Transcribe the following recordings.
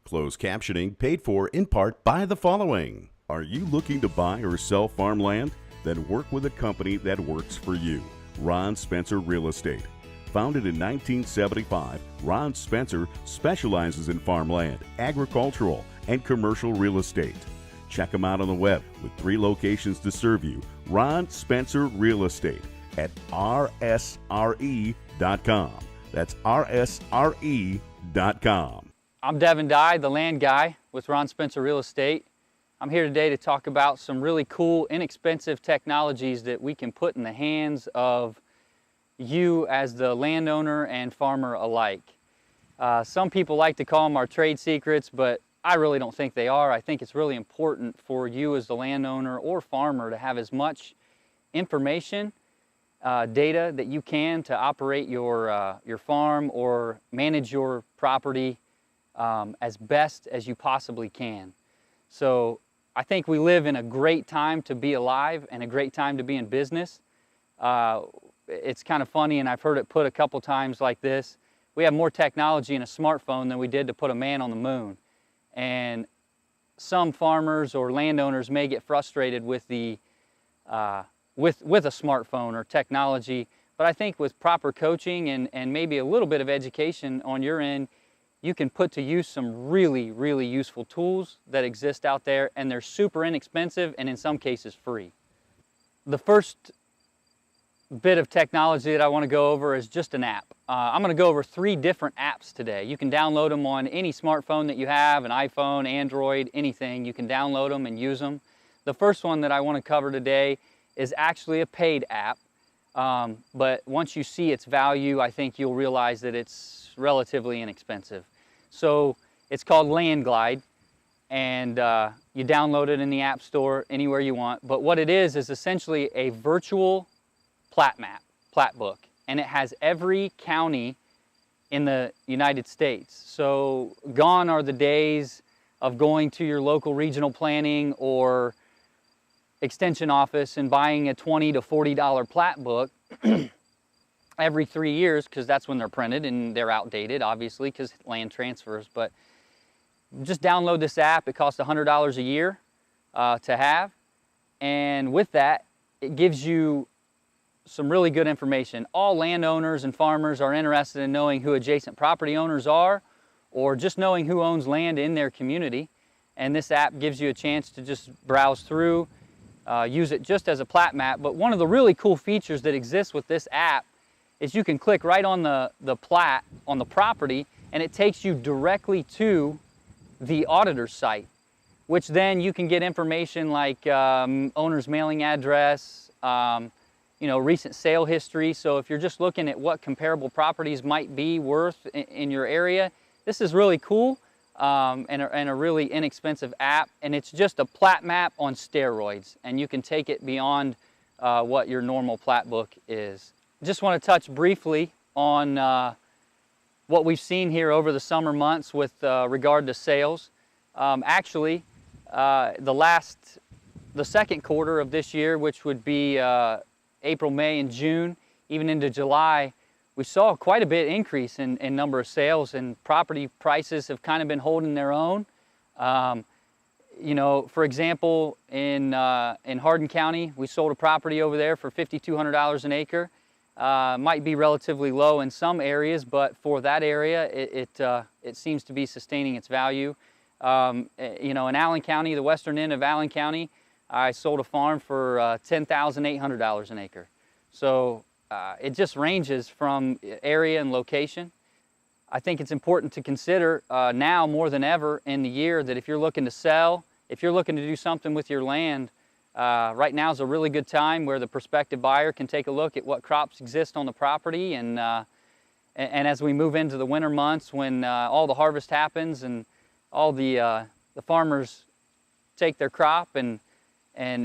Closed captioning paid for in part by the following. Are you looking to buy or sell farmland? Then work with a company that works for you. Ron Spencer Real Estate. Founded in 1975, Ron Spencer specializes in farmland, agricultural, and commercial real estate. Check him out on the web with 3 locations to serve you. Ron Spencer Real Estate at rsre.com. That's rsre.com. I'm Devin Dye, the land guy with Ron Spencer Real Estate. I'm here today to talk about some really cool, inexpensive technologies that we can put in the hands of you as the landowner and farmer alike. Some people like to call them our trade secrets, but I really don't think they are. I think it's really important for you as the landowner or farmer to have as much information, data that you can to operate your farm or manage your property as best as you possibly can. So I think we live in a great time to be alive and a great time to be in business. It's kind of funny, and I've heard it put a couple times like this. We have more technology in a smartphone than we did to put a man on the moon. And some farmers or landowners may get frustrated with the with a smartphone or technology, but I think with proper coaching and maybe a little bit of education on your end, you can put to use some really, really useful tools that exist out there, and they're super inexpensive and in some cases free. The first bit of technology that I want to go over is just an app. I'm going to go over 3 different apps today. You can download them on any smartphone that you have, an iPhone, Android, anything. You can download them and use them. The first one that I want to cover today is actually a paid app, but once you see its value, I think you'll realize that it's relatively inexpensive. So it's called LandGlide, and you download it in the App Store anywhere you want. But what it is essentially a virtual plat map, plat book, and it has every county in the United States. So gone are the days of going to your local regional planning or extension office and buying a $20 to $40 plat book every 3 years, because that's when they're printed and they're outdated, obviously, because land transfers. But just download this app. It costs $100 a year to have, and with that, it gives you some really good information. All landowners and farmers are interested in knowing who adjacent property owners are, or just knowing who owns land in their community. And this app gives you a chance to just browse through, use it just as a plat map. But one of the really cool features that exists with this app is you can click right on the plat on the property, and it takes you directly to the auditor's site, which then you can get information like owner's mailing address, recent sale history. So if you're just looking at what comparable properties might be worth in your area, this is really cool and a really inexpensive app. And it's just a plat map on steroids, and you can take it beyond what your normal plat book is. Just want to touch briefly on what we've seen here over the summer months with regard to sales. Actually, the second quarter of this year, which would be April, May, and June, even into July, we saw quite a bit increase in number of sales, and property prices have kind of been holding their own. For example, in Hardin County, we sold a property over there for $5,200 an acre. Might be relatively low in some areas, but for that area, it seems to be sustaining its value. In Allen County, the western end of Allen County, I sold a farm for $10,800 an acre. So it just ranges from area and location. I think it's important to consider now more than ever in the year that if you're looking to sell, if you're looking to do something with your land, right now is a really good time where the prospective buyer can take a look at what crops exist on the property, and as we move into the winter months when all the harvest happens and all the farmers take their crop, and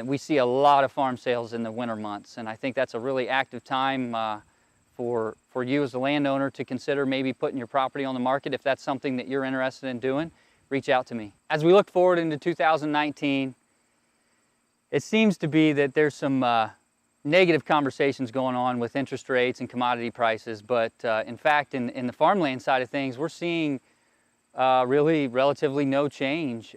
we see a lot of farm sales in the winter months, and I think that's a really active time for you as a landowner to consider maybe putting your property on the market. If that's something that you're interested in doing, reach out to me. As we look forward into 2019, it seems to be that there's some negative conversations going on with interest rates and commodity prices, but in fact, in the farmland side of things, we're seeing really relatively no change.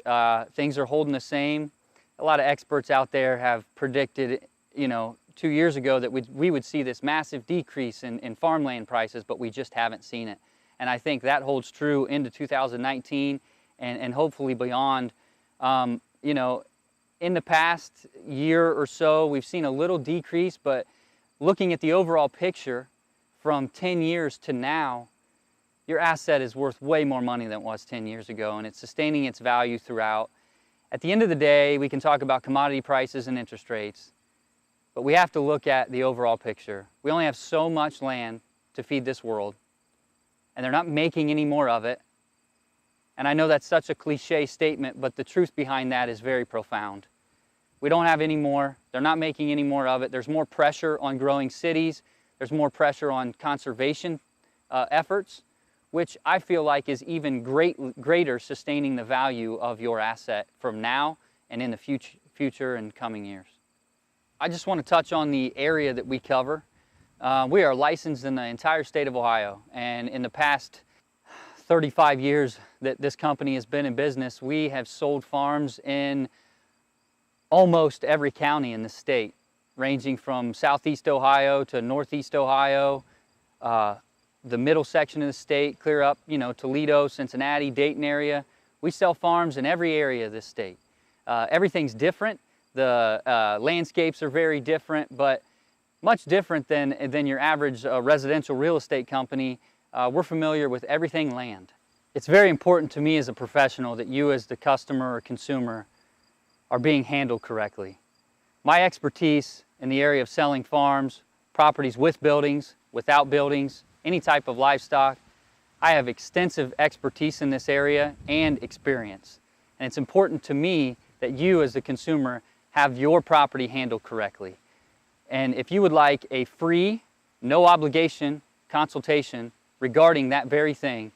Things are holding the same. A lot of experts out there have predicted, 2 years ago that we would see this massive decrease in farmland prices, but we just haven't seen it. And I think that holds true into 2019 and hopefully beyond. In the past year or so, we've seen a little decrease, but looking at the overall picture from 10 years to now, your asset is worth way more money than it was 10 years ago, and it's sustaining its value throughout. At the end of the day, we can talk about commodity prices and interest rates, but we have to look at the overall picture. We only have so much land to feed this world, and they're not making any more of it. And I know that's such a cliche statement, but the truth behind that is very profound. We don't have any more. They're not making any more of it. There's more pressure on growing cities. There's more pressure on conservation efforts, which I feel like is even greater sustaining the value of your asset from now and in the future and coming years. I just want to touch on the area that we cover. We are licensed in the entire state of Ohio, and in the past 35 years that this company has been in business, we have sold farms in almost every county in the state, ranging from southeast Ohio to northeast Ohio, the middle section of the state, clear up, Toledo, Cincinnati, Dayton area. We sell farms in every area of this state. Everything's different. The landscapes are very different, but much different than your average residential real estate company. We're familiar with everything land. It's very important to me as a professional that you as the customer or consumer are being handled correctly. My expertise in the area of selling farms, properties with buildings, without buildings, any type of livestock, I have extensive expertise in this area and experience. And it's important to me that you as the consumer have your property handled correctly. And if you would like a free, no obligation consultation regarding that very thing,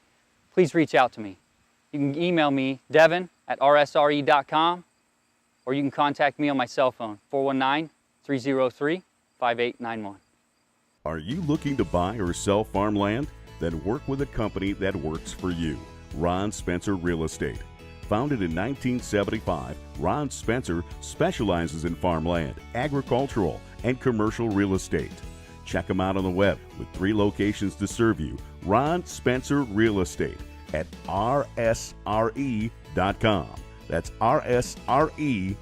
please reach out to me. You can email me, devin@rsre.com, or you can contact me on my cell phone, 419-303-5891. Are you looking to buy or sell farmland? Then work with a company that works for you. Ron Spencer Real Estate. Founded in 1975, Ron Spencer specializes in farmland, agricultural, and commercial real estate. Check him out on the web with 3 locations to serve you. Ron Spencer Real Estate at rsre.com. That's rsre.com.